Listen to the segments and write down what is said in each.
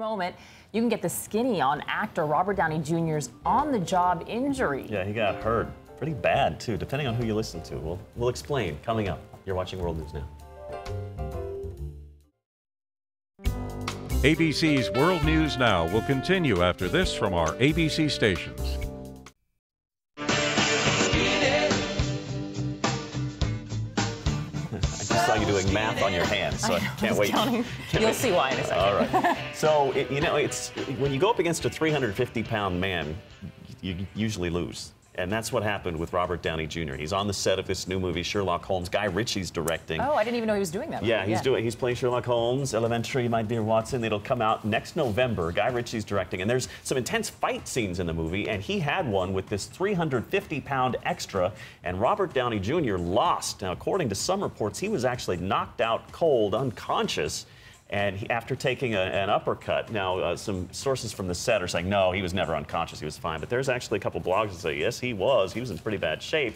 moment, you can get the skinny on actor Robert Downey Jr.'s on-the-job injury. Yeah, he got hurt pretty bad, too, depending on who you listen to. We'll explain coming up. You're watching World News Now. ABC's World News Now will continue after this from our ABC stations. I saw you doing math on your hands, so I can't wait. You'll see why in a second. All right. So, it's when you go up against a 350-pound man, you usually lose. And that's what happened with Robert Downey Jr. He's on the set of this new movie, Sherlock Holmes. Guy Ritchie's directing. Oh, I didn't even know he was doing that. Yeah, he's playing Sherlock Holmes, Elementary, My Dear Watson. It'll come out next November. Guy Ritchie's directing. And there's some intense fight scenes in the movie, and he had one with this 350-pound extra, and Robert Downey Jr. lost. Now, according to some reports, he was actually knocked out cold, unconscious, and after taking an uppercut. Now, some sources from the set are saying, no, he was never unconscious, he was fine. But there's actually a couple blogs that say, yes, he was in pretty bad shape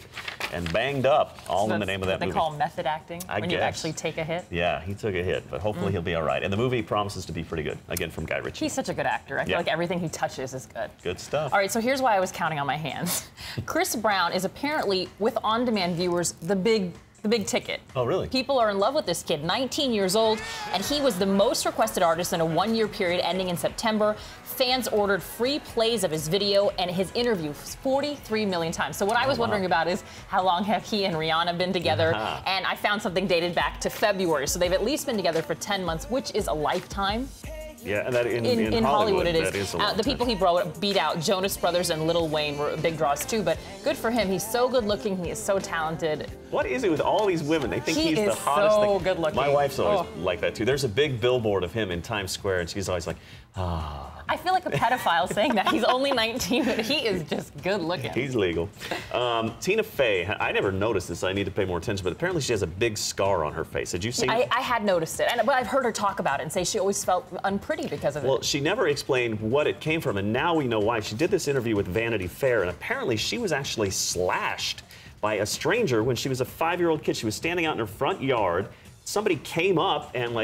and banged up, all in the name of that movie. They call method acting, when you actually take a hit? Yeah, he took a hit, but hopefully he'll be all right. And the movie promises to be pretty good, again, from Guy Ritchie. He's such a good actor. I feel like everything he touches is good. Good stuff. All right, so here's why I was counting on my hands. Chris Brown is apparently, with on-demand viewers, the big ticket. Oh, really? People are in love with this kid, 19 years old, and he was the most requested artist in a one-year period ending in September. Fans ordered free plays of his video and his interview 43 million times. So what I was wondering about is how long have he and Rihanna been together? And I found something dated back to February. So they've at least been together for 10 months, which is a lifetime. Yeah, and that in Hollywood it is. That is a the people he beat out, Jonas Brothers and Lil Wayne, were big draws too. But good for him. He's so good looking. He is so talented. What is it with all these women? They think he's the hottest so good looking. My wife's always like that too. There's a big billboard of him in Times Square, and she's always like, I feel like a pedophile saying that. He's only 19, but he is just good looking. He's legal. Tina Fey, I never noticed this. I need to pay more attention, but apparently she has a big scar on her face. Did you see it? I had noticed it, but I've heard her talk about it and say she always felt unpretty because of it. Well, she never explained what it came from, and now we know why. She did this interview with Vanity Fair, and apparently she was actually slashed by a stranger when she was a 5-year-old kid. She was standing out in her front yard. Somebody came up and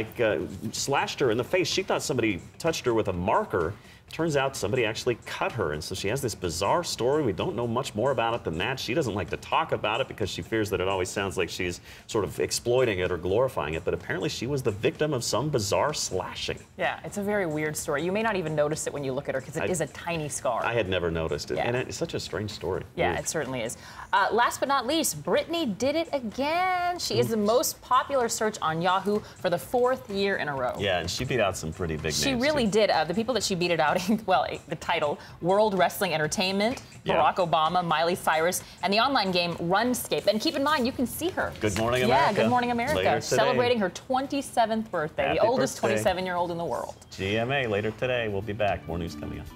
slashed her in the face. She thought somebody touched her with a marker. Turns out somebody actually cut her, and so she has this bizarre story. We don't know much more about it than that. She doesn't like to talk about it because she fears that it always sounds like she's sort of exploiting it or glorifying it, but apparently she was the victim of some bizarre slashing. Yeah, it's a very weird story. You may not even notice it when you look at her because it is a tiny scar. I had never noticed it, and it's such a strange story. Yeah, it certainly is. Last but not least, Britney did it again. She is the most popular search on Yahoo for the 4th year in a row. Yeah, and she beat out some pretty big names. She really did. The people that she beat it out, well, the title, World Wrestling Entertainment, Barack Obama, Miley Cyrus, and the online game RunScape. And keep in mind, you can see her. Good Morning America. Yeah, Good Morning America. Celebrating her 27th birthday, the oldest 27-year-old in the world. GMA later today. We'll be back. More news coming up.